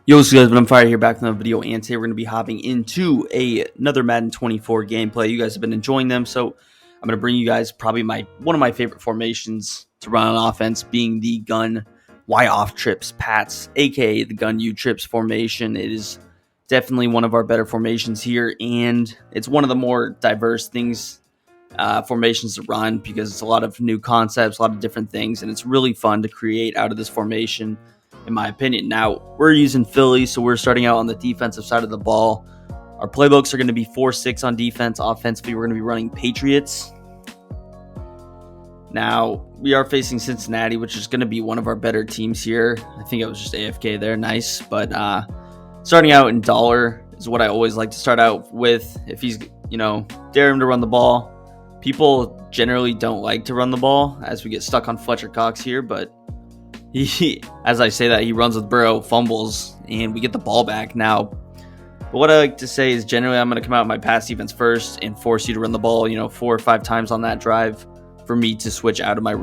Yo, what's good? I'm Fire here, back with another video, and today we're going to be hopping into another Madden 24 gameplay. You guys have been enjoying them, so I'm going to bring you guys probably one of my favorite formations to run on offense, being the gun Y off trips Pats, aka the gun U trips formation. It is definitely one of our better formations here, and it's one of the more diverse formations to run because it's a lot of new concepts, a lot of different things, and it's really fun to create out of this formation, in my opinion. Now, we're using Philly, so we're starting out on the defensive side of the ball. Our playbooks are going to be 4-6 on defense. Offensively, we're going to be running Patriots. Now, we are facing Cincinnati, which is going to be one of our better teams here. I think it was just AFK there. Nice. But starting out in dollar is what I always like to start out with. If he's, dare him to run the ball. People generally don't like to run the ball as we get stuck on Fletcher Cox here, but as I say that, he runs with Burrow, fumbles, and we get the ball back. Now, but what I like to say is generally I'm going to come out with my pass defense first and force you to run the ball, 4 or 5 times on that drive for me to switch out of my,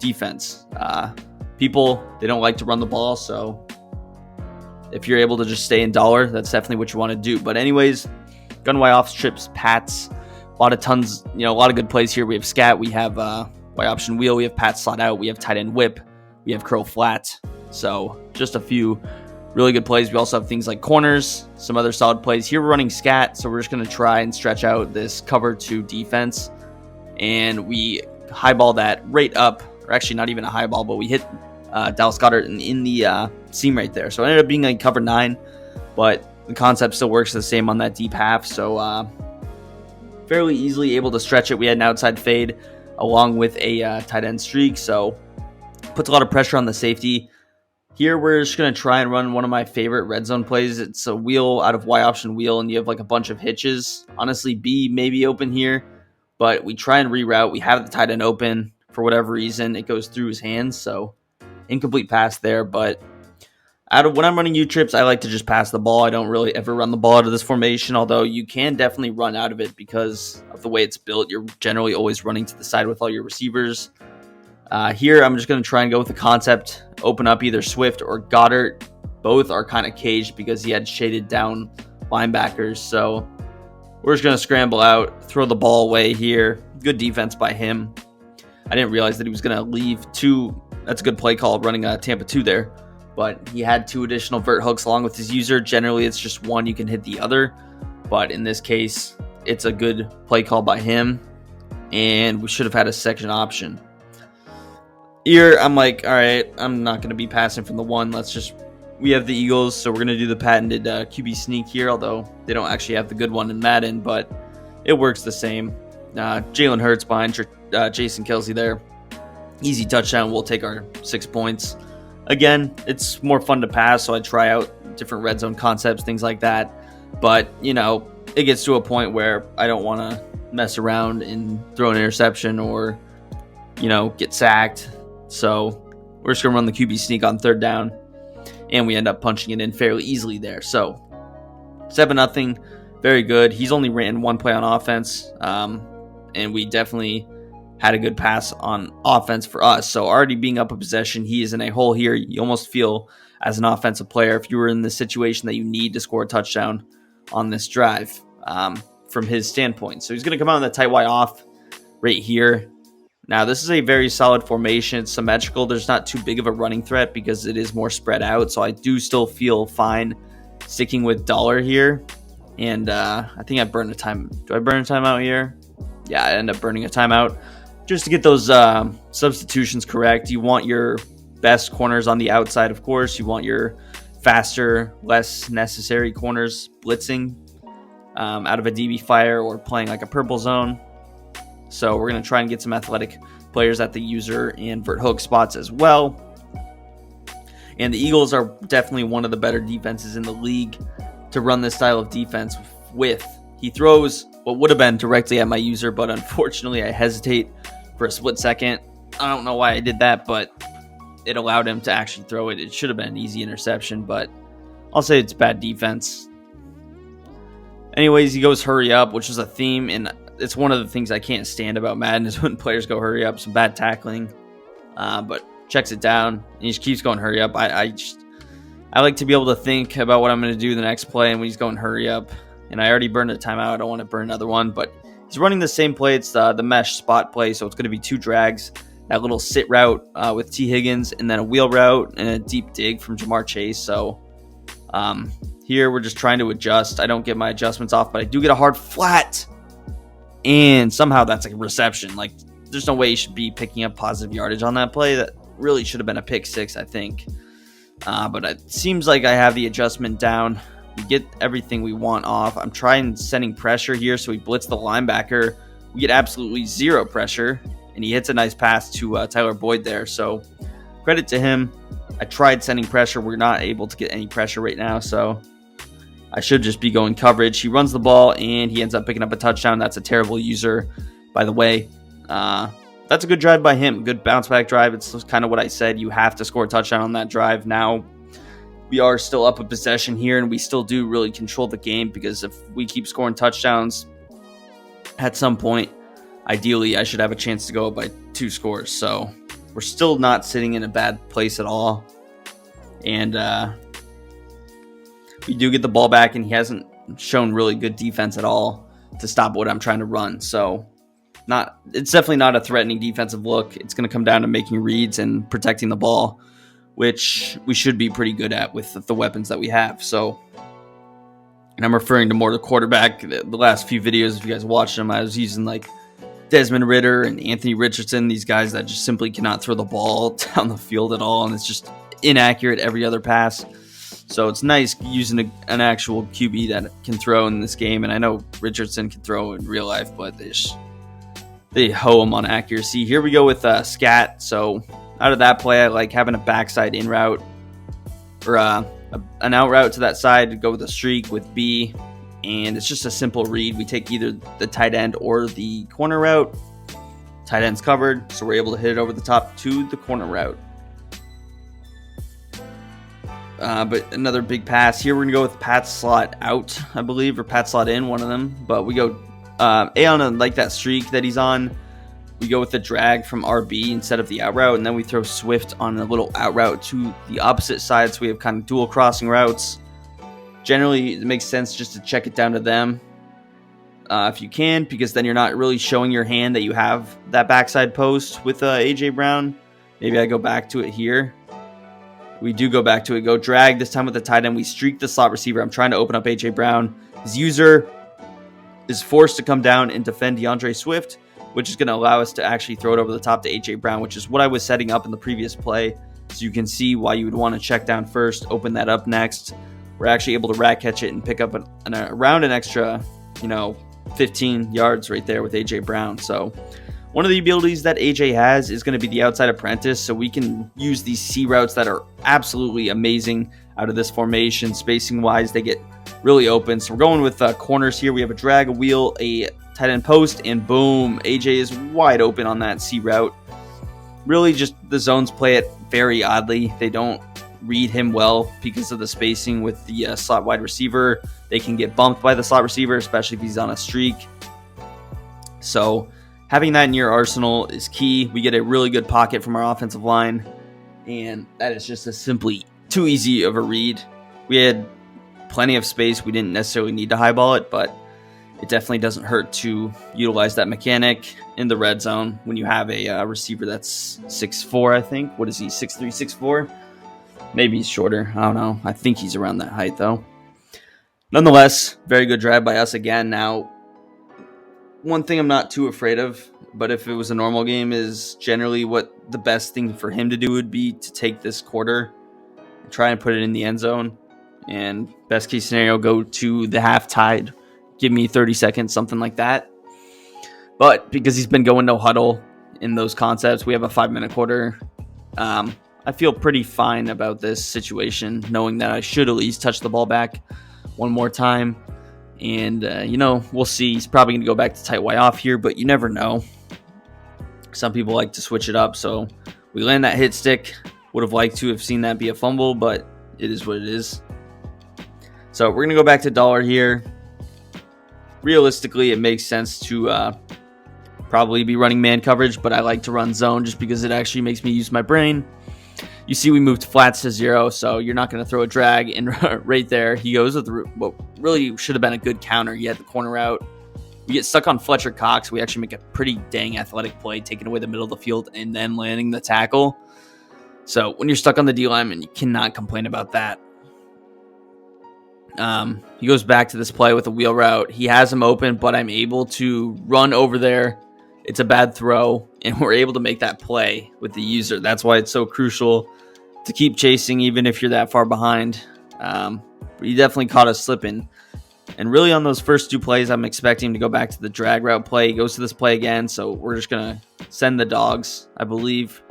defense. People, they don't like to run the ball, so if you're able to just stay in dollar, that's definitely what you want to do. But anyways, gun Y off trips, Pats, a lot of good plays here. We have scat, we have Y option wheel, we have Pat slot out, we have tight end whip, we have curl flat. So just a few really good plays. We also have things like corners, some other solid plays. Here we're running scat, so we're just going to try and stretch out this cover 2 defense. And we highball that right up, or actually not even a highball, but we hit Dallas Goedert in the seam right there. So it ended up being like cover 9, but the concept still works the same on that deep half. So fairly easily able to stretch it. We had an outside fade along with a tight end streak, so puts a lot of pressure on the safety. Here we're just going to try and run one of my favorite red zone plays. It's a wheel out of Y option wheel, and you have like a bunch of hitches. Honestly, B may be open here, but we try and reroute. We have the tight end open. For whatever reason, it goes through his hands, so incomplete pass there. But when I'm running U trips, I like to just pass the ball. I don't really ever run the ball out of this formation, although you can definitely run out of it because of the way it's built. You're generally always running to the side with all your receivers. Here, I'm just going to try and go with the concept, open up either Swift or Goddard. Both are kind of caged because he had shaded down linebackers. So we're just going to scramble out, throw the ball away here. Good defense by him. I didn't realize that he was going to leave 2. That's a good play call, running a Tampa 2 there. But he had 2 additional vert hooks along with his user. Generally, it's just one. You can hit the other. But in this case, it's a good play call by him. And we should have had a second option. Here, I'm like, all right, I'm not going to be passing from the 1. We have the Eagles, so we're going to do the patented QB sneak here, although they don't actually have the good one in Madden, but it works the same. Jalen Hurts behind Jason Kelce there. Easy touchdown. We'll take our 6 points. Again, it's more fun to pass, so I try out different red zone concepts, things like that. But, it gets to a point where I don't want to mess around and throw an interception or, get sacked. So we're just going to run the QB sneak on 3rd down, and we end up punching it in fairly easily there. So 7-0, very good. He's only ran 1 play on offense, and we definitely had a good pass on offense for us. So already being up a possession, he is in a hole here. You almost feel as an offensive player, if you were in the situation that you need to score a touchdown on this drive from his standpoint. So he's going to come out in the tight Y off right here. Now, this is a very solid formation. It's symmetrical. There's not too big of a running threat because it is more spread out. So I do still feel fine sticking with dollar here. And I think I burned a time. Do I burn a timeout here? Yeah, I end up burning a timeout just to get those substitutions correct. You want your best corners on the outside, of course. You want your faster, less necessary corners blitzing out of a DB fire or playing like a purple zone. So we're going to try and get some athletic players at the user and vert hook spots as well. And the Eagles are definitely one of the better defenses in the league to run this style of defense with. He throws what would have been directly at my user, but unfortunately I hesitate for a split second. I don't know why I did that, but it allowed him to actually throw it. It should have been an easy interception, but I'll say it's bad defense. Anyways, he goes hurry up, which is a theme, and it's one of the things I can't stand about Madden is when players go hurry up. Some bad tackling, but checks it down and he just keeps going hurry up. I I like to be able to think about what I'm going to do the next play, and when he's going hurry up, and I already burned a timeout, I don't want to burn another one, but he's running the same play. It's the mesh spot play, so it's going to be 2 drags, that little sit route with T. Higgins, and then a wheel route and a deep dig from Jamar Chase. So here we're just trying to adjust. I don't get my adjustments off, but I do get a hard flat, and somehow that's like a reception. Like, there's no way you should be picking up positive yardage on that play. That really should have been a pick 6, I think. But it seems like I have the adjustment down. We get everything we want off. I'm trying sending pressure here, so we blitz the linebacker. We get absolutely 0 pressure, and he hits a nice pass to Tyler Boyd there. So credit to him. I tried sending pressure. We're not able to get any pressure right now, so I should just be going coverage. He runs the ball, and he ends up picking up a touchdown. That's a terrible user, by the way. That's a good drive by him. Good bounce back drive. It's kind of what I said. You have to score a touchdown on that drive. Now, we are still up a possession here, and we still do really control the game, because if we keep scoring touchdowns, at some point, ideally, I should have a chance to go up by 2 scores. So we're still not sitting in a bad place at all. And we do get the ball back, and he hasn't shown really good defense at all to stop what I'm trying to run. So it's definitely not a threatening defensive look. It's going to come down to making reads and protecting the ball, which we should be pretty good at with the weapons that we have. So, and I'm referring to more the quarterback. The last few videos, if you guys watched them, I was using like Desmond Ridder and Anthony Richardson, these guys that just simply cannot throw the ball down the field at all, and it's just inaccurate every other pass. So it's nice using an actual QB that can throw in this game, and I know Richardson can throw in real life, but they hoe him on accuracy. Here we go with scat. So out of that play, I like having a backside in route, or an out route to that side to go with a streak with B, and it's just a simple read. We take either the tight end or the corner route. Tight end's covered, so we're able to hit it over the top to the corner route. But another big pass. Here we're going to go with Pat slot out, I believe, or Pat slot in, one of them. But we go on like that streak that he's on. We go with the drag from RB instead of the out route, and then we throw Swift on a little out route to the opposite side, so we have kind of dual crossing routes. Generally, it makes sense just to check it down to them if you can, because then you're not really showing your hand that you have that backside post with A.J. Brown. Maybe I go back to it here. We do go back to it. Go drag, this time with the tight end. We streak the slot receiver. I'm trying to open up A.J. Brown. His user is forced to come down and defend DeAndre Swift, which is going to allow us to actually throw it over the top to A.J. Brown, which is what I was setting up in the previous play. So you can see why you would want to check down first, open that up next. We're actually able to rat catch it and pick up around an extra, 15 yards right there with A.J. Brown. So one of the abilities that A.J. has is going to be the outside apprentice, so we can use these C routes that are absolutely amazing out of this formation. Spacing-wise, they get really open. So we're going with corners here. We have a drag, a wheel, a tight end post, and boom, A.J. is wide open on that C route. Really just the zones play it very oddly. They don't read him well because of the spacing with the slot wide receiver. They can get bumped by the slot receiver, especially if he's on a streak. So having that in your arsenal is key. We get a really good pocket from our offensive line, and that is just simply too easy of a read. We had plenty of space. We didn't necessarily need to highball it, but it definitely doesn't hurt to utilize that mechanic in the red zone when you have a receiver that's 6'4", I think. What is he, 6'3", 6'4"? Maybe he's shorter. I don't know. I think he's around that height, though. Nonetheless, very good drive by us again. Now, one thing I'm not too afraid of, but if it was a normal game, is generally what the best thing for him to do would be to take this quarter and try and put it in the end zone. And best case scenario, go to the half tide. Give me 30 seconds, something like that. But because he's been going no huddle in those concepts, we have a 5-minute quarter. I feel pretty fine about this situation, knowing that I should at least touch the ball back one more time. And, we'll see. He's probably going to go back to tight Y off here, but you never know. Some people like to switch it up, so we land that hit stick. Would have liked to have seen that be a fumble, but it is what it is. So we're going to go back to dollar here. Realistically, it makes sense to probably be running man coverage, but I like to run zone just because it actually makes me use my brain. you see we moved flats to 0, so you're not going to throw a drag. And right there, he goes with what really should have been a good counter. He had the corner out. We get stuck on Fletcher Cox. We actually make a pretty dang athletic play, taking away the middle of the field and then landing the tackle. So when you're stuck on the D lineman, you cannot complain about that. He goes back to this play with a wheel route. He has him open, but I'm able to run over there. It's a bad throw, and we're able to make that play with the user. That's why it's so crucial to keep chasing, even if you're that far behind. But he definitely caught us slipping. And really on those first 2 plays, I'm expecting him to go back to the drag route play. He goes to this play again, so we're just going to send the dogs. I believe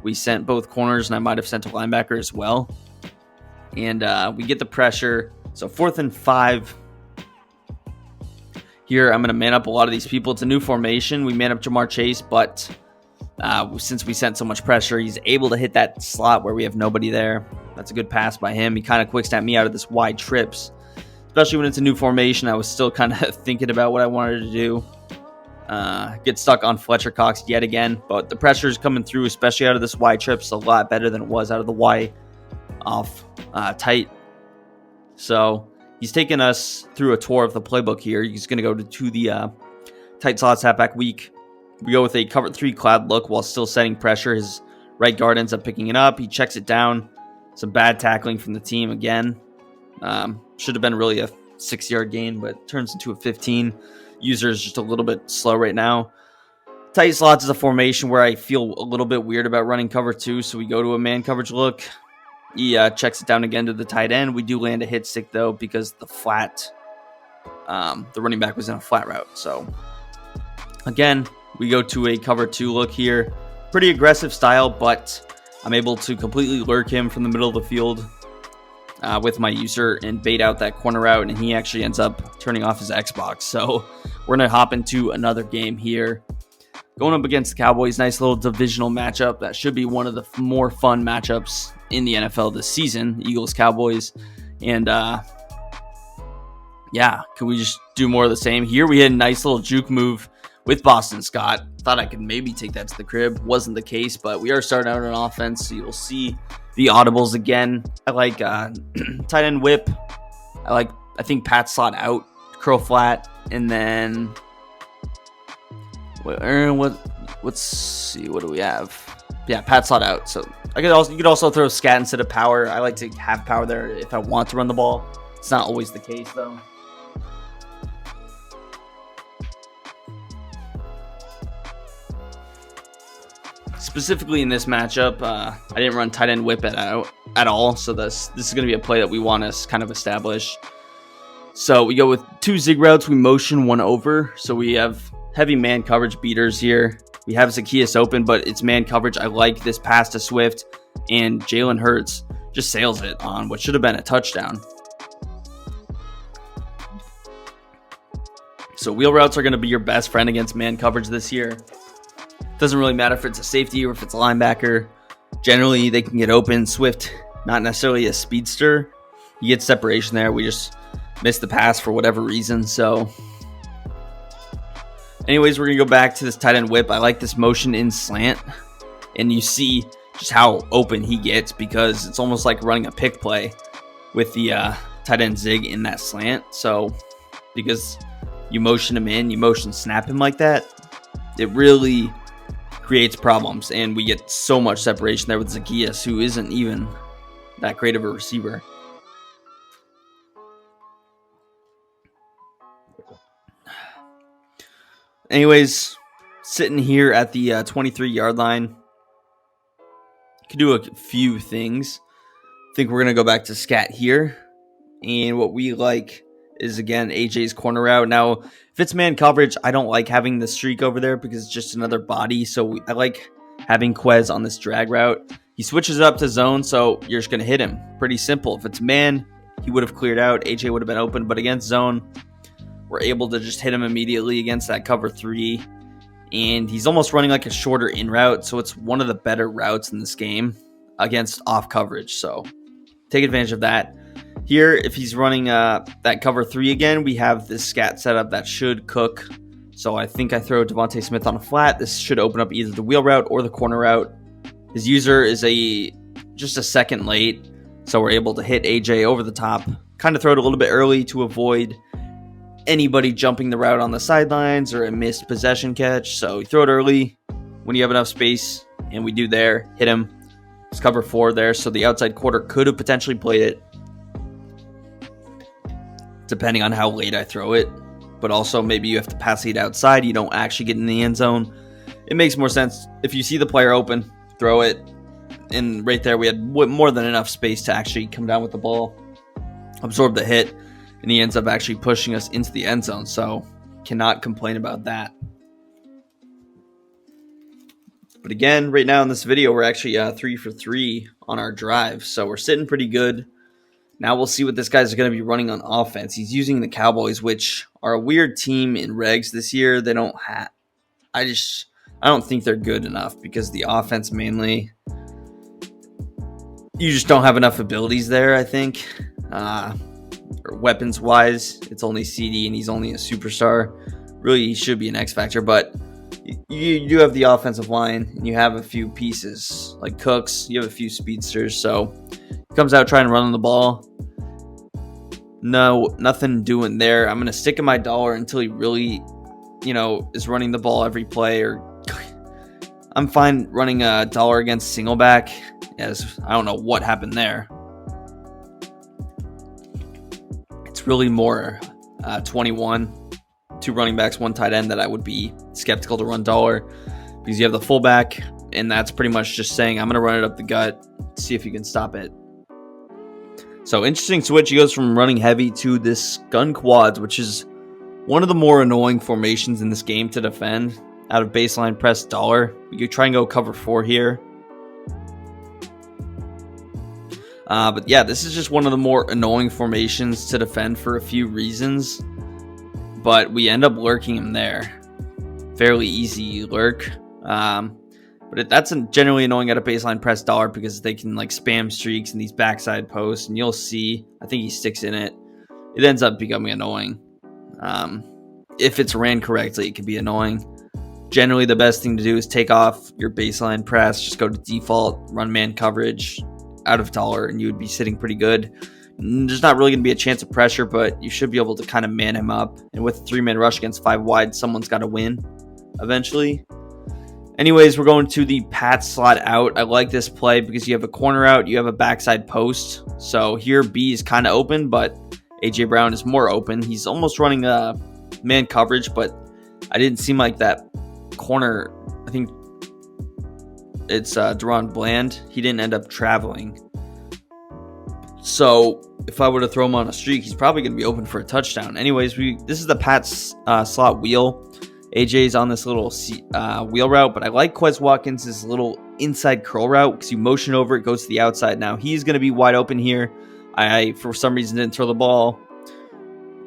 we sent both corners, and I might have sent a linebacker as well. And we get the pressure. So 4th and 5. Here, I'm going to man up a lot of these people. It's a new formation. We man up Jamar Chase, but since we sent so much pressure, he's able to hit that slot where we have nobody there. That's a good pass by him. He kind of quick snapped me out of this wide trips. Especially when it's a new formation, I was still kind of thinking about what I wanted to do. Get stuck on Fletcher Cox yet again, but the pressure is coming through, especially out of this wide trips, a lot better than it was out of the Y off tight. So he's taking us through a tour of the playbook here. He's going to go to the tight slot halfback weak. We go with a cover 3 cloud look while still setting pressure. His right guard ends up picking it up. He checks it down. Some bad tackling from the team again. Should have been really a 6-yard gain, but turns into a 15. User is just a little bit slow right now. Tight slots is a formation where I feel a little bit weird about running cover 2, so we go to a man coverage look. He checks it down again to the tight end. We do land a hit stick, though, because the running back was in a flat route. So, again, we go to a cover 2 look here. Pretty aggressive style, but I'm able to completely lurk him from the middle of the field with my user and bait out that corner route, and he actually ends up turning off his Xbox. So we're going to hop into another game here. Going up against the Cowboys, nice little divisional matchup. That should be one of the more fun matchups in the NFL this season, Eagles-Cowboys. And yeah, can we just do more of the same? Here we had a nice little juke move with Boston Scott. Thought I could maybe take that to the crib. Wasn't the case, but we are starting out on offense, so you'll see the audibles again. I like tight end whip. I think Pat slot out, curl flat, and then let's see, what do we have? Yeah, Pat slot out. So you could also throw scat instead of power. I like to have power there if I want to run the ball. It's not always the case though. Specifically in this matchup, I didn't run tight end whip at all, so this is going to be a play that we want to kind of establish. So we go with 2 zig routes. We motion 1 over, so we have heavy man coverage beaters here. We have Zacchaeus open, but it's man coverage. I like this pass to Swift, and Jalen Hurts just sails it on what should have been a touchdown. So wheel routes are going to be your best friend against man coverage this year. Doesn't really matter if it's a safety or if it's a linebacker. Generally, they can get open. Swift, not necessarily a speedster. You get separation there. We just missed the pass for whatever reason. So, anyways, we're going to go back to this tight end whip. I like this motion in slant. And you see just how open he gets because it's almost like running a pick play with the tight end zig in that slant. So, because you motion him in, you motion snap him like that, it really creates problems, and we get so much separation there with Zacchaeus, who isn't even that great of a receiver. Anyways, sitting here at the 23-yard line, could do a few things. I think we're going to go back to scat here, and what we like is, again, AJ's corner route. Now, if it's man coverage, I don't like having the streak over there because it's just another body. So I like having Quez on this drag route. He switches it up to zone, so you're just going to hit him. Pretty simple. If it's man, he would have cleared out. AJ would have been open. But against zone, we're able to just hit him immediately against that cover 3. And he's almost running like a shorter in route. So it's one of the better routes in this game against off coverage. So take advantage of that. Here, if he's running that cover 3 again, we have this scat setup that should cook. So I think I throw Devontae Smith on a flat. This should open up either the wheel route or the corner route. His user is a just a second late. So we're able to hit AJ over the top. Kind of throw it a little bit early to avoid anybody jumping the route on the sidelines or a missed possession catch. So you throw it early when you have enough space, and we do there. Hit him. It's cover 4 there, so the outside quarter could have potentially played it, depending on how late I throw it. But also maybe you have to pass it outside. You don't actually get in the end zone. It makes more sense if you see the player open, throw it. And right there we had more than enough space to actually come down with the ball, absorb the hit, and he ends up actually pushing us into the end zone. So cannot complain about that. But again, right now in this video, we're actually 3 for 3 on our drive. So we're sitting pretty good. Now we'll see what this guy's going to be running on offense. He's using the Cowboys, which are a weird team in regs this year. They don't have... I don't think they're good enough because the offense mainly... You just don't have enough abilities there, I think. Or weapons-wise, it's only CD and he's only a superstar. Really, he should be an X Factor, but you do have the offensive line and you have a few pieces like Cooks. You have a few speedsters, so he comes out trying to run on the ball. No, nothing doing there. I'm going to stick in my dollar until he really, is running the ball every play. Or I'm fine running a dollar against single back, as I don't know what happened there. It's really more 21, 2 running backs, 1 tight end that I would be skeptical to run dollar, because you have the fullback, and that's pretty much just saying I'm going to run it up the gut, see if you can stop it. So interesting switch. He goes from running heavy to this gun quads, which is one of the more annoying formations in this game to defend. Out of baseline press dollar, we could try and go cover 4 here. But yeah, this is just one of the more annoying formations to defend for a few reasons. But we end up lurking him there. Fairly easy lurk. But that's generally annoying at a baseline press dollar because they can like spam streaks in these backside posts. And you'll see, I think he sticks in it. It ends up becoming annoying. If it's ran correctly, it can be annoying. Generally, the best thing to do is take off your baseline press. Just go to default, run man coverage out of dollar, and you would be sitting pretty good. There's not really going to be a chance of pressure, but you should be able to kind of man him up. And with a 3-man rush against 5 wide, someone's got to win eventually. Anyways, we're going to the Pat slot out. I like this play because you have a corner out, you have a backside post. So here B is kind of open, but AJ Brown is more open. He's almost running a man coverage, but I didn't seem like that corner. I think it's Deron Bland. He didn't end up traveling. So if I were to throw him on a streak, he's probably going to be open for a touchdown. Anyways, this is the Pat's slot wheel. AJ's on this little wheel route, but I like Quez Watkins' little inside curl route because you motion over, it goes to the outside. Now he's going to be wide open here. I for some reason didn't throw the ball,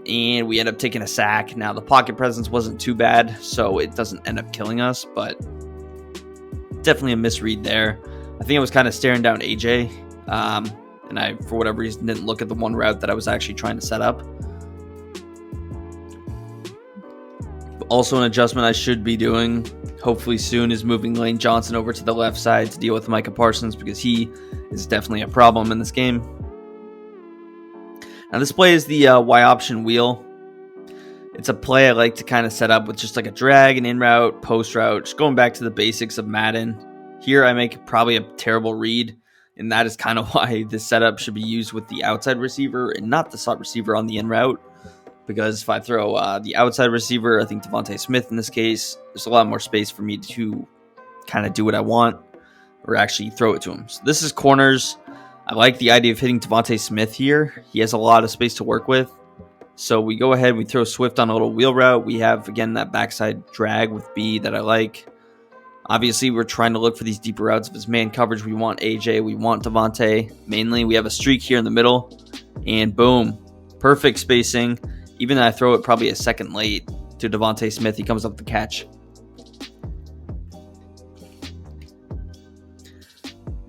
and we end up taking a sack. Now the pocket presence wasn't too bad, so it doesn't end up killing us, but definitely a misread there. I think I was kind of staring down AJ, and I, for whatever reason, didn't look at the one route that I was actually trying to set up. Also, an adjustment I should be doing, hopefully soon, is moving Lane Johnson over to the left side to deal with Micah Parsons, because he is definitely a problem in this game. Now, this play is the Y option wheel. It's a play I like to kind of set up with just like a drag, an in route, post route, just going back to the basics of Madden. Here, I make probably a terrible read, and that is kind of why this setup should be used with the outside receiver and not the slot receiver on the in route. Because if I throw the outside receiver, I think Devontae Smith in this case, there's a lot more space for me to kind of do what I want or actually throw it to him. So this is corners. I like the idea of hitting Devontae Smith here. He has a lot of space to work with. So we go ahead, we throw Swift on a little wheel route. We have, again, that backside drag with B that I like. Obviously, we're trying to look for these deeper routes. If it's man coverage, we want AJ, we want Devontae. Mainly, we have a streak here in the middle. And boom, perfect spacing. Even though I throw it probably a second late to Devontae Smith, he comes up the catch.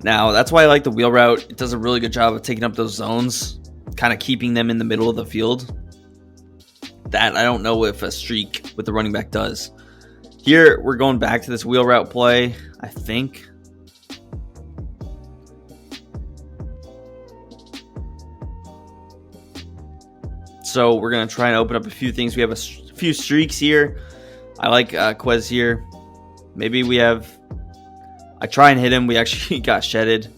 Now, that's why I like the wheel route. It does a really good job of taking up those zones, kind of keeping them in the middle of the field. That I don't know if a streak with the running back does. Here, we're going back to this wheel route play, I think. So we're going to try and open up a few things. We have a few streaks here. I like Quez here. Maybe we have... I try and hit him. We actually got shedded.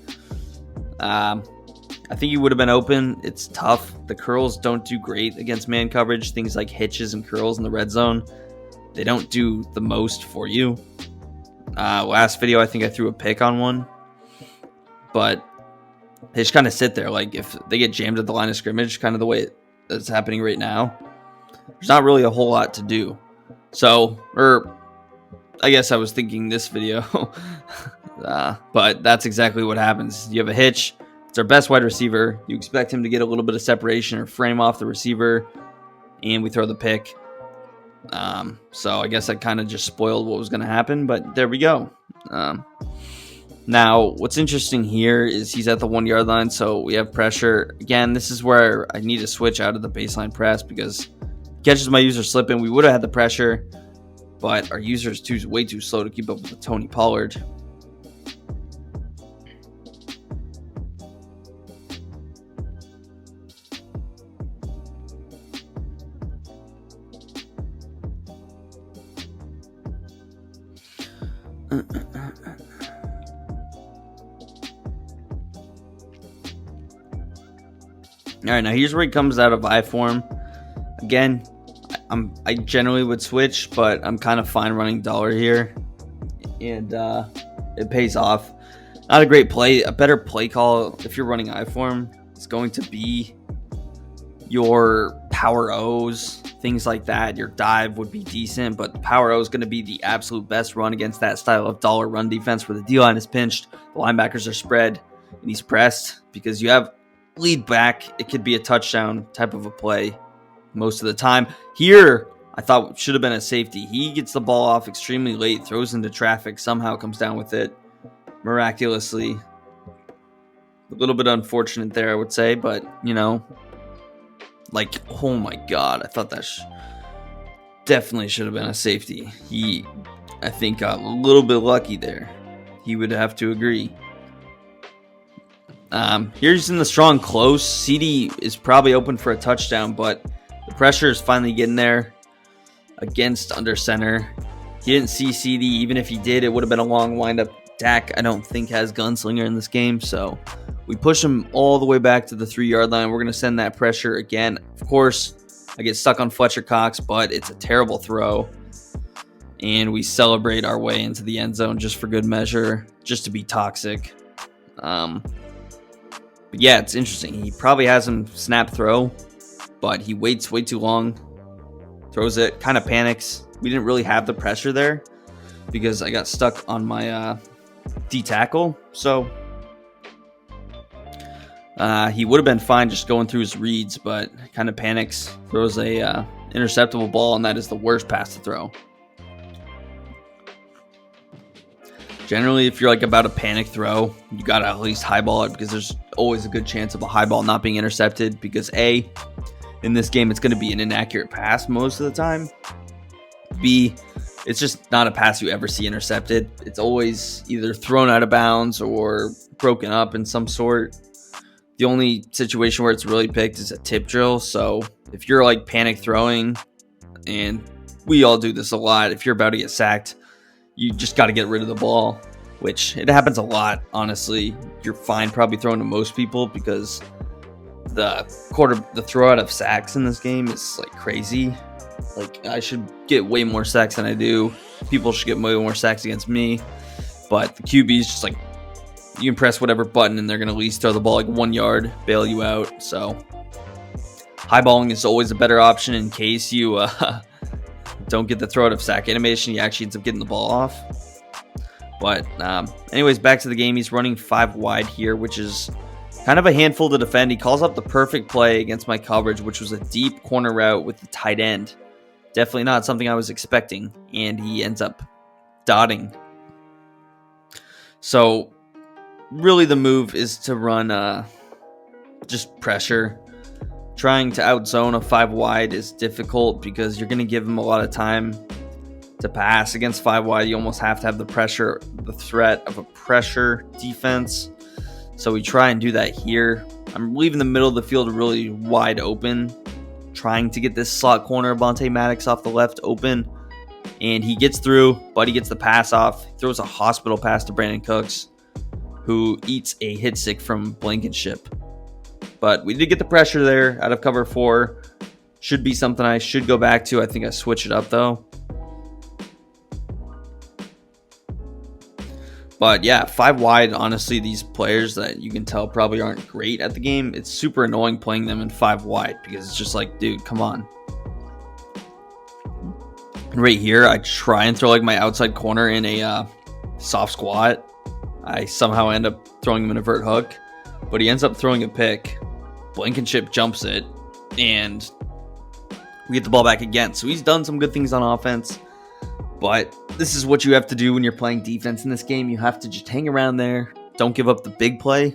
I think he would have been open. It's tough. The curls don't do great against man coverage. Things like hitches and curls in the red zone, they don't do the most for you. Last video, I think I threw a pick on one. But they just kind of sit there. Like, if they get jammed at the line of scrimmage, kind of the way it's happening right now, there's not really a whole lot to do. So, I guess I was thinking this video. But that's exactly what happens. You have a hitch. It's our best wide receiver. You expect him to get a little bit of separation or frame off the receiver, and we throw the pick. So I guess I kind of just spoiled what was going to happen, but there we go. Now, what's interesting here is he's at the 1 yard line, so we have pressure. Again, this is where I need to switch out of the baseline press because it catches my user slipping. We would have had the pressure, but our user is way too slow to keep up with Tony Pollard. All right, now here's where he comes out of I form. Again, I generally would switch, but I'm kind of fine running dollar here, and it pays off. Not a great play. A better play call if you're running I form is going to be your power O's, things like that. Your dive would be decent, but the power O is going to be the absolute best run against that style of dollar run defense where the D-line is pinched, the linebackers are spread, and he's pressed because you have lead back. It could be a touchdown type of a play most of the time. Here, I thought should have been a safety. He gets the ball off extremely late, throws into traffic, somehow comes down with it miraculously. A little bit unfortunate there, I would say, but, you know, like, oh my God, I thought that definitely should have been a safety. He, I think, got a little bit lucky there. He would have to agree. Here's in the strong close. CD is probably open for a touchdown, but the pressure is finally getting there against under center. He didn't see CD. Even if he did, it would have been a long windup. Dak, I don't think, has gunslinger in this game, so we push him all the way back to the 3 yard line. We're going to send that pressure again. Of course, I get stuck on Fletcher Cox, but it's a terrible throw. And we celebrate our way into the end zone just for good measure, just to be toxic. But yeah, it's interesting. He probably has him snap throw, but he waits way too long. Throws it, kind of panics. We didn't really have the pressure there because I got stuck on my D tackle. So he would have been fine just going through his reads, but kind of panics, throws a interceptable ball, and that is the worst pass to throw. Generally, if you're like about a panic throw, you got to at least highball it because there's always a good chance of a high ball not being intercepted because A, in this game, it's going to be an inaccurate pass most of the time. B, it's just not a pass you ever see intercepted. It's always either thrown out of bounds or broken up in some sort. The only situation where it's really picked is a tip drill. So if you're like panic throwing, and we all do this a lot, if you're about to get sacked, you just got to get rid of the ball, which it happens a lot, honestly. You're fine probably throwing to most people because the throw out of sacks in this game is like crazy. Like, I should get way more sacks than I do. People should get way more sacks against me. But the QB is just like, you can press whatever button and they're going to at least throw the ball like 1 yard, bail you out. So highballing is always a better option in case you don't get the throw out of sack animation. You actually end up getting the ball off. But anyways, back to the game. He's running 5 wide here, which is kind of a handful to defend. He calls up the perfect play against my coverage, which was a deep corner route with the tight end. Definitely not something I was expecting, and he ends up dotting. So really the move is to run just pressure. Trying to outzone a 5 wide is difficult because you're going to give him a lot of time to pass. Against 5 wide, you almost have to have the pressure, the threat of a pressure defense. So we try and do that here. I'm leaving the middle of the field really wide open, trying to get this slot corner Avonte Maddox off the left open. And he gets through, but he gets the pass off. Throws a hospital pass to Brandon Cooks, who eats a hit stick from Blankenship. But we did get the pressure there out of cover 4. Should be something I should go back to. I think I switched it up, though. But yeah, 5 wide, honestly, these players that you can tell probably aren't great at the game, it's super annoying playing them in 5 wide because it's just like, dude, come on. And right here, I try and throw like my outside corner in a soft squat. I somehow end up throwing him in a vert hook, but he ends up throwing a pick. Blankenship jumps it, and we get the ball back again. So he's done some good things on offense. But this is what you have to do when you're playing defense in this game. You have to just hang around there. Don't give up the big play.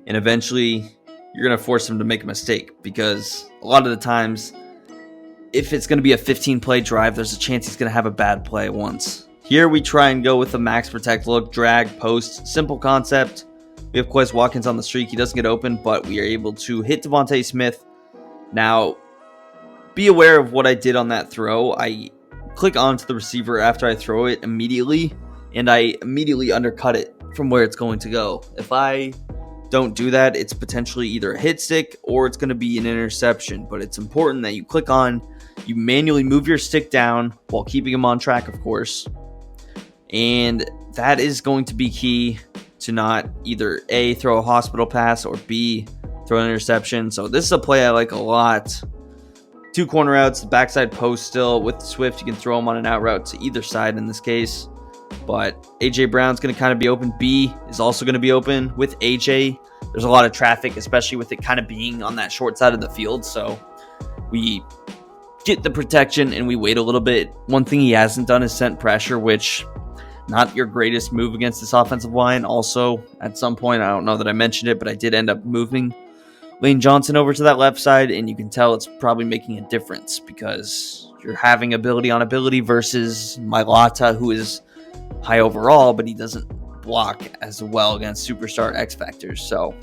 And eventually, you're going to force him to make a mistake. Because a lot of the times, if it's going to be a 15-play drive, there's a chance he's going to have a bad play once. Here we try and go with the max protect look, drag, post. Simple concept. We have Quez Watkins on the streak. He doesn't get open, but we are able to hit Devontae Smith. Now, be aware of what I did on that throw. I click onto the receiver after I throw it immediately, and I immediately undercut it from where it's going to go. If I don't do that, it's potentially either a hit stick or it's going to be an interception. But it's important that you click on, you manually move your stick down while keeping him on track, of course. And that is going to be key to not either A, throw a hospital pass, or B, throw an interception. So this is a play I like a lot. 2 corner outs, the backside post still. With Swift, you can throw him on an out route to either side in this case. But A.J. Brown's going to kind of be open. B is also going to be open with A.J. There's a lot of traffic, especially with it kind of being on that short side of the field. So we get the protection and we wait a little bit. One thing he hasn't done is sent pressure, which not your greatest move against this offensive line. Also, at some point, I don't know that I mentioned it, but I did end up moving Lane Johnson over to that left side, and you can tell it's probably making a difference because you're having ability on ability versus Mailata, who is high overall, but he doesn't block as well against superstar X Factors. So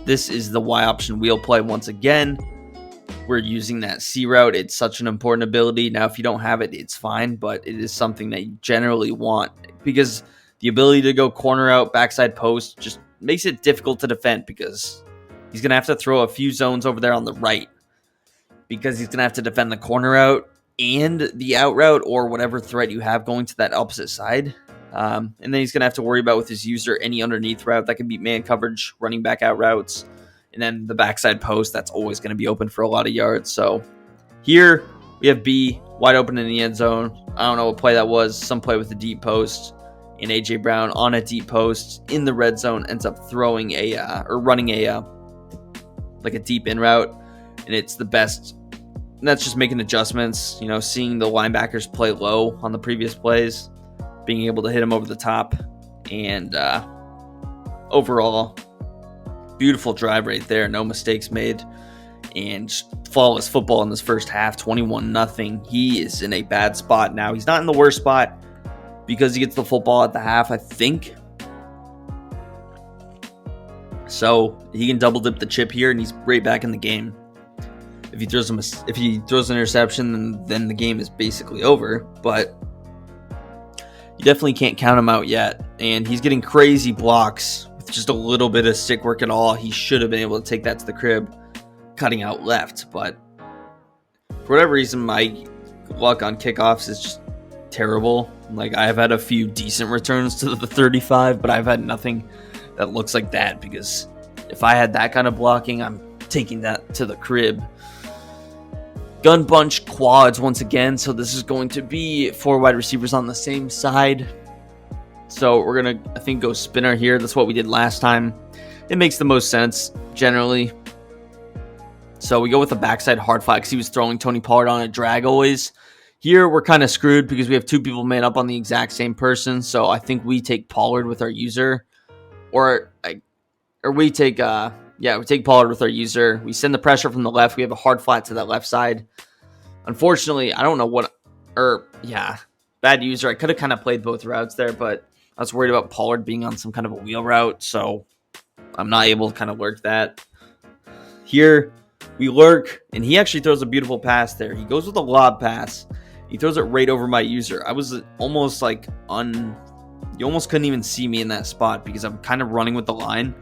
this is the Y option wheel play once again. We're using that C route. It's such an important ability. Now, if you don't have it, it's fine, but it is something that you generally want because the ability to go corner out, backside post just makes it difficult to defend because he's going to have to throw a few zones over there on the right because he's going to have to defend the corner out and the out route or whatever threat you have going to that opposite side. And then he's going to have to worry about with his user any underneath route that can beat man coverage, running back out routes, and then the backside post that's always going to be open for a lot of yards. So here we have B wide open in the end zone. I don't know what play that was. Some play with the deep post. And A.J. Brown on a deep post in the red zone ends up throwing running a deep in route, and it's the best. And that's just making adjustments, seeing the linebackers play low on the previous plays, being able to hit them over the top, and overall, beautiful drive right there. No mistakes made, and flawless football in this first half, 21-0. He is in a bad spot now. He's not in the worst spot because he gets the football at the half, I think. So he can double dip the chip here, and he's right back in the game. If he throws an interception, then the game is basically over. But you definitely can't count him out yet. And he's getting crazy blocks with just a little bit of stick work at all. He should have been able to take that to the crib, cutting out left. But for whatever reason, my luck on kickoffs is just terrible. Like, I've had a few decent returns to the 35, but I've had nothing that looks like that, because if I had that kind of blocking, I'm taking that to the crib. Gun bunch quads once again, so this is going to be 4 wide receivers on the same side. So we're going to, I think, go spinner here. That's what we did last time. It makes the most sense, generally. So we go with the backside hard flat because he was throwing Tony Pollard on a drag always. Here, we're kind of screwed because we have 2 people made up on the exact same person. So I think we take Pollard with our user. We take Pollard with our user. We send the pressure from the left. We have a hard flat to that left side. Unfortunately, I don't know bad user. I could have kind of played both routes there, but I was worried about Pollard being on some kind of a wheel route, so I'm not able to kind of work that. Here, We lurk, and he actually throws a beautiful pass there. He goes with a lob pass. He throws it right over my user. I was almost like you almost couldn't even see me in that spot because I'm kind of running with the line.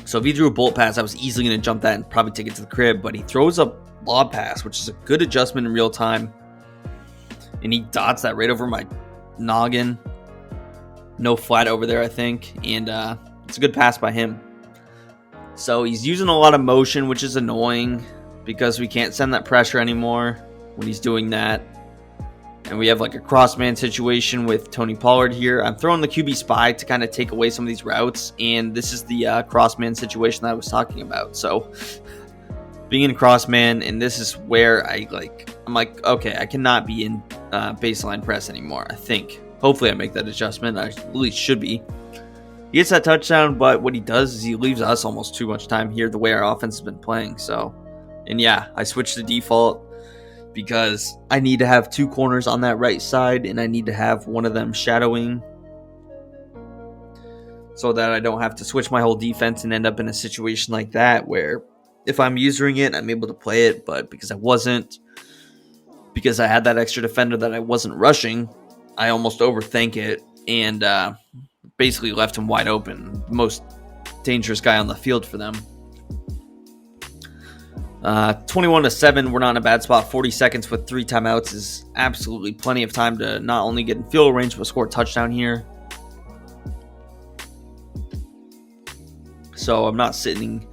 So if he threw a bullet pass, I was easily going to jump that and probably take it to the crib. But he throws a lob pass, which is a good adjustment in real time. And he dots that right over my noggin. No flat over there, I think. And it's a good pass by him. So he's using a lot of motion, which is annoying because we can't send that pressure anymore when he's doing that. And we have like a cross-man situation with Tony Pollard here. I'm throwing the QB spy to kind of take away some of these routes. And this is the cross-man situation that I was talking about. So being in cross-man, and this is where I'm like, okay, I cannot be in baseline press anymore, I think. Hopefully I make that adjustment. I at least should be. He gets that touchdown, but what he does is he leaves us almost too much time here the way our offense has been playing. So, and yeah, I switched to default because I need to have 2 corners on that right side, and I need to have one of them shadowing so that I don't have to switch my whole defense and end up in a situation like that where if I'm using it, I'm able to play it, but because I wasn't, because I had that extra defender that I wasn't rushing, I almost overthink it and basically left him wide open. Most dangerous guy on the field for them. 21-7, we're not in a bad spot. 40 seconds with 3 timeouts is absolutely plenty of time to not only get in field range, but score a touchdown here. So I'm not sitting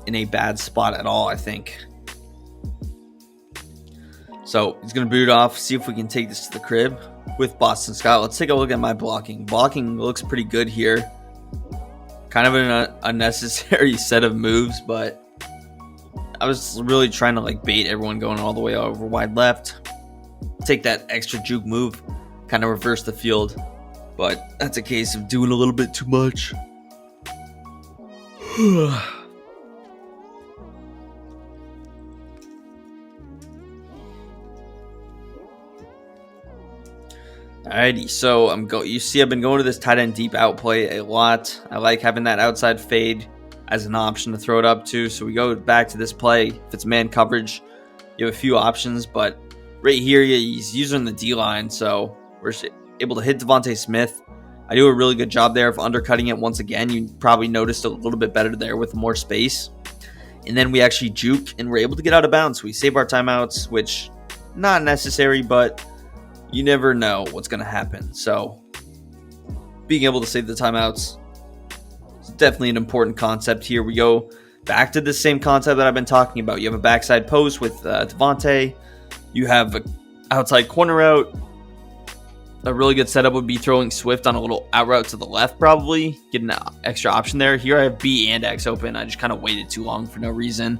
in a bad spot at all, I think. So he's going to boot off, see if we can take this to the crib with Boston Scott. Let's take a look at my blocking. Blocking looks pretty good here. Kind of an unnecessary set of moves, but I was really trying to like bait everyone going all the way over wide left. Take that extra juke move, kind of reverse the field. But that's a case of doing a little bit too much. Alrighty, so you see I've been going to this tight end deep out play a lot. I like having that outside fade as an option to throw it up to. So we go back to this play. If it's man coverage, you have a few options, but right here he's using the D-line, so we're able to hit Devontae Smith. I do a really good job there of undercutting it once again. You probably noticed a little bit better there with more space. And then we actually juke, and we're able to get out of bounds. We save our timeouts, which not necessary, but you never know what's going to happen. So being able to save the timeouts is definitely an important concept here. We go back to the same concept that I've been talking about. You have a backside post with Devontae. You have an outside corner route. A really good setup would be throwing Swift on a little out route to the left, probably. Get an extra option there. Here I have B and X open. I just kind of waited too long for no reason.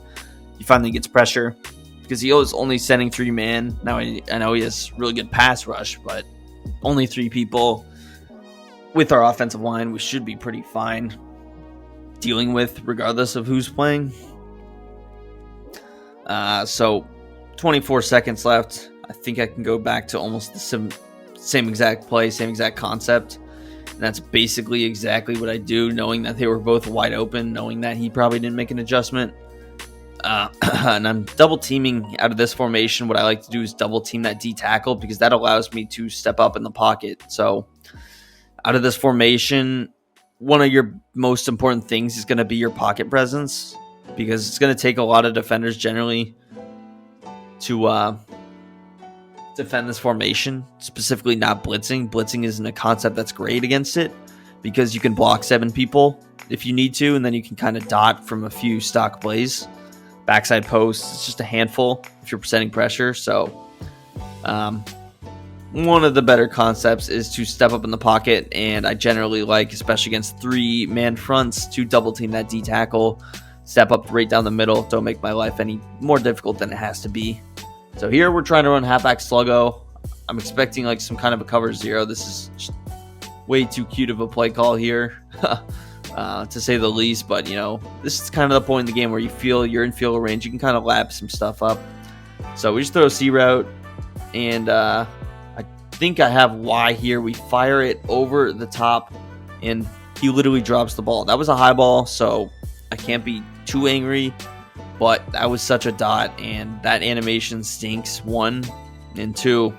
He finally gets pressure because he was only sending 3 man. Now I know he has really good pass rush, but only 3 people. With our offensive line, we should be pretty fine dealing with regardless of who's playing. So 24 seconds left. I think I can go back to almost the same exact play, same exact concept. And that's basically exactly what I do, knowing that they were both wide open, knowing that he probably didn't make an adjustment. And I'm double teaming out of this formation. What I like to do is double team that D tackle because that allows me to step up in the pocket. So out of this formation, one of your most important things is going to be your pocket presence because it's going to take a lot of defenders generally to defend this formation, specifically not blitzing. Blitzing isn't a concept that's great against it because you can block 7 people if you need to, and then you can kind of dot from a few stock plays. Backside posts, it's just a handful if you're presenting pressure. So one of the better concepts is to step up in the pocket, and I generally like, especially against 3-man fronts, to double team that D tackle, step up right down the middle. Don't make my life any more difficult than it has to be. So here we're trying to run halfback sluggo. I'm expecting like some kind of a cover 0. This is just way too cute of a play call here, to say the least. But, you know, this is kind of the point in the game where you feel you're in field range. You can kind of lap some stuff up. So we just throw a C route, and I think I have Y here. We fire it over the top, and he literally drops the ball. That was a high ball, so I can't be too angry, but that was such a dot, and that animation stinks, 1, and 2,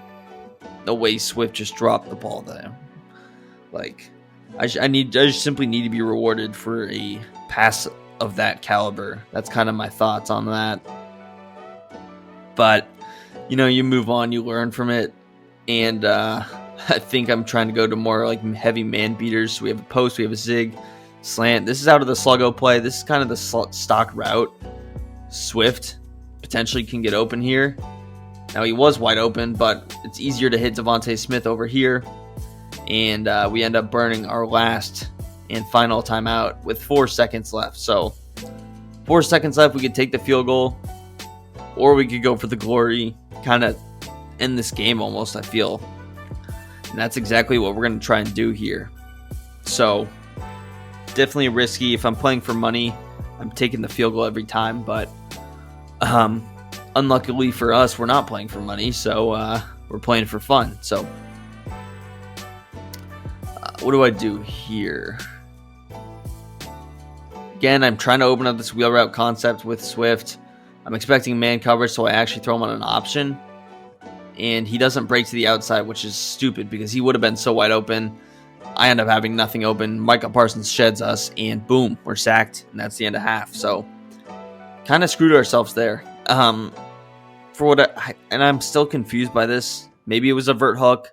the way Swift just dropped the ball there. Like, I just simply need to be rewarded for a pass of that caliber. That's kind of my thoughts on that. But, you know, you move on, you learn from it, and I think I'm trying to go to more like heavy man beaters. So we have a post, we have a zig, slant. This is out of the sluggo play. This is kind of the stock route. Swift potentially can get open here. Now, he was wide open, but it's easier to hit Devontae Smith over here. And we end up burning our last and final timeout with 4 seconds left. So 4 seconds left, we could take the field goal, or we could go for the glory, kind of end this game almost, I feel. And that's exactly what we're going to try and do here. So definitely risky. If I'm playing for money, I'm taking the field goal every time. But unluckily for us, we're not playing for money, so we're playing for fun. So what do I do here? Again, I'm trying to open up this wheel route concept with Swift. I'm expecting man coverage, so I actually throw him on an option. And he doesn't break to the outside, which is stupid because he would have been so wide open. I end up having nothing open. Micah Parsons sheds us, and boom, we're sacked, and that's the end of half. So kind of screwed ourselves there. For what and I'm still confused by this. Maybe it was a vert hook,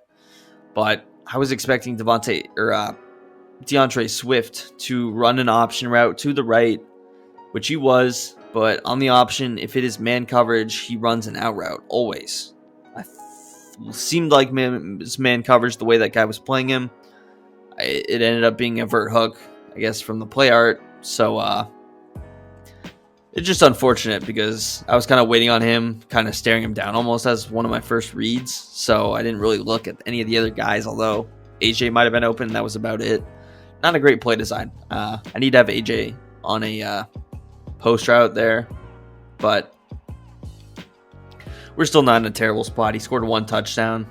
but I was expecting DeAndre Swift to run an option route to the right, which he was, but on the option, if it is man coverage, he runs an out route always. Seemed like man coverage the way that guy was playing him. It ended up being a vert hook, I guess, from the play art. So it's just unfortunate because I was kind of waiting on him, kind of staring him down almost as one of my first reads. So I didn't really look at any of the other guys, although AJ might have been open. That was about it. Not a great play design. I need to have AJ on a post route there, but we're still not in a terrible spot. He scored 1 touchdown,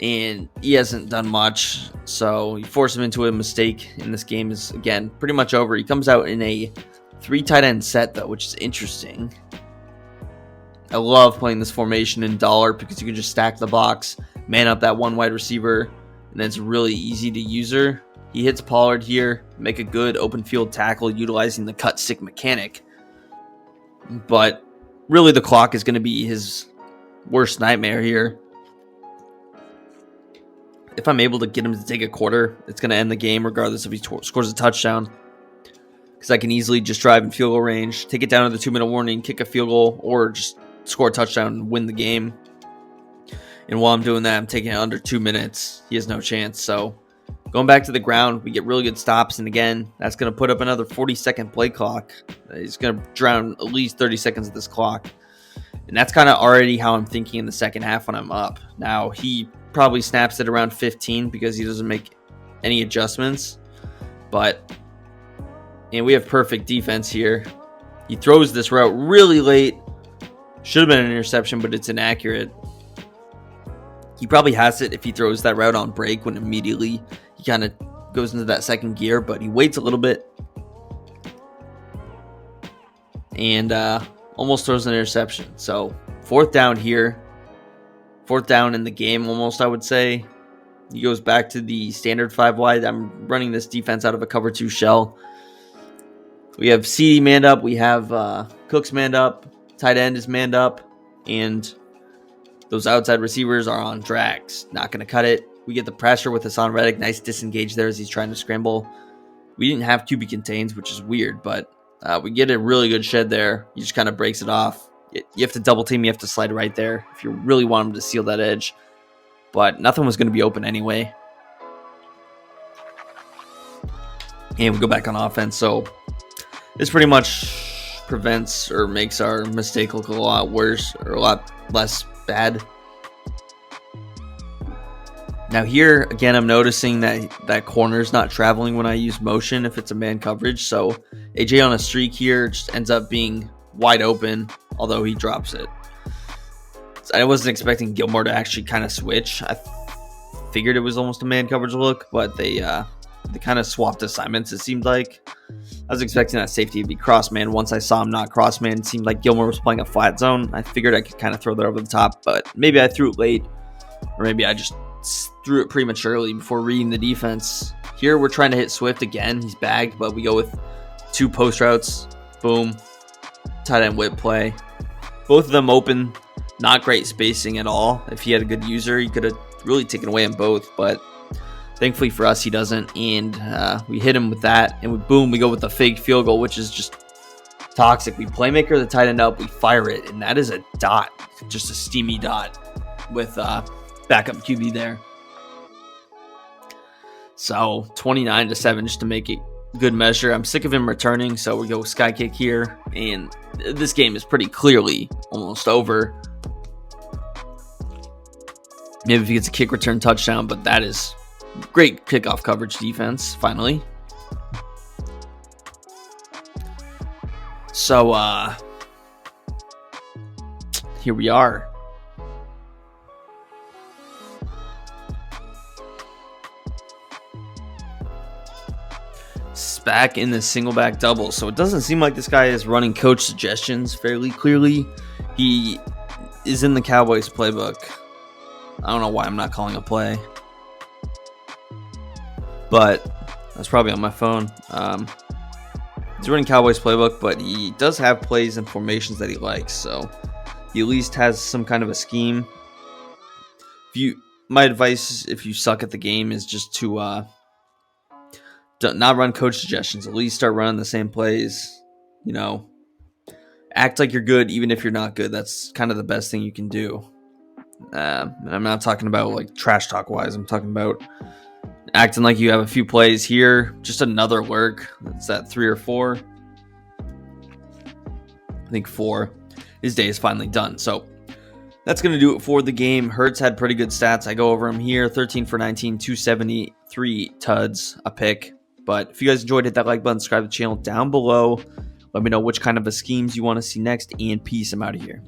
and he hasn't done much. So you force him into a mistake, and this game is, again, pretty much over. He comes out in a 3 tight end set, though, which is interesting. I love playing this formation in dollar because you can just stack the box, man up that one wide receiver, and it's really easy to user. He hits Pollard here, make a good open field tackle utilizing the cut stick mechanic. But really, the clock is going to be his worst nightmare here. If I'm able to get him to take a quarter, it's going to end the game regardless if he scores a touchdown. Because I can easily just drive in field goal range, take it down to the 2-minute warning, kick a field goal, or just score a touchdown and win the game. And while I'm doing that, I'm taking it under 2 minutes. He has no chance. So going back to the ground, we get really good stops. And again, that's going to put up another 40-second play clock. He's going to drown at least 30 seconds of this clock. And that's kind of already how I'm thinking in the second half when I'm up. Now, he probably snaps it around 15 because he doesn't make any adjustments. But, and we have perfect defense here. He throws this route really late. Should have been an interception, but it's inaccurate. He probably has it if he throws that route on break when immediately he kind of goes into that second gear, but he waits a little bit and almost throws an interception. So 4th down here, 4th down in the game almost, I would say. He goes back to the standard 5 wide. I'm running this defense out of a cover 2 shell. We have CD manned up. We have Cooks manned up. Tight end is manned up. And those outside receivers are on drags. Not going to cut it. We get the pressure with Hassan Reddick. Nice disengage there as he's trying to scramble. We didn't have QB contains, which is weird, but we get a really good shed there. He just kind of breaks it off. You have to double team. You have to slide right there if you really want him to seal that edge. But nothing was going to be open anyway. And we go back on offense. So this pretty much prevents or makes our mistake look a lot worse or a lot less bad. Now here, again, I'm noticing that corner's not traveling when I use motion if it's a man coverage. So AJ on a streak here just ends up being wide open, although he drops it. I wasn't expecting Gilmore to actually kind of switch. I figured it was almost a man coverage look, but they they kind of swapped assignments, it seemed like. I was expecting that safety to be cross man. Once I saw him not cross man, it seemed like Gilmore was playing a flat zone. I figured I could kind of throw that over the top, but maybe I threw it late, or maybe I just threw it prematurely before reading the defense. Here we're trying to hit Swift again. He's bagged, but we go with 2 post routes. Boom. Tight end whip play. Both of them open. Not great spacing at all. If he had a good user, he could have really taken away in both, but thankfully for us, he doesn't, and we hit him with that, and we go with the fake field goal, which is just toxic. We playmaker the tight end up, we fire it, and that is a dot, just a steamy dot with backup QB there. So 29-7 just to make it good measure. I'm sick of him returning, so we go sky kick here, and this game is pretty clearly almost over. Maybe if he gets a kick return touchdown, but that is great kickoff coverage defense, finally. So, here we are. It's back in the single back double. So it doesn't seem like this guy is running coach suggestions fairly clearly. He is in the Cowboys playbook. I don't know why I'm not calling a play, but that's probably on my phone. He's running Cowboys playbook, but he does have plays and formations that he likes, so he at least has some kind of a scheme. My advice, if you suck at the game, is just to not run coach suggestions. At least start running the same plays. Act like you're good, even if you're not good. That's kind of the best thing you can do. I'm not talking about like trash talk wise. I'm talking about acting like you have a few plays here. Just another lurk. That's that 3 or 4. I think 4. His day is finally done. So that's going to do it for the game. Hurts had pretty good stats. I go over him here. 13 for 19, 273 tuds, a pick. But if you guys enjoyed, hit that like button, subscribe to the channel down below. Let me know which kind of schemes you want to see next. And peace. I'm out of here.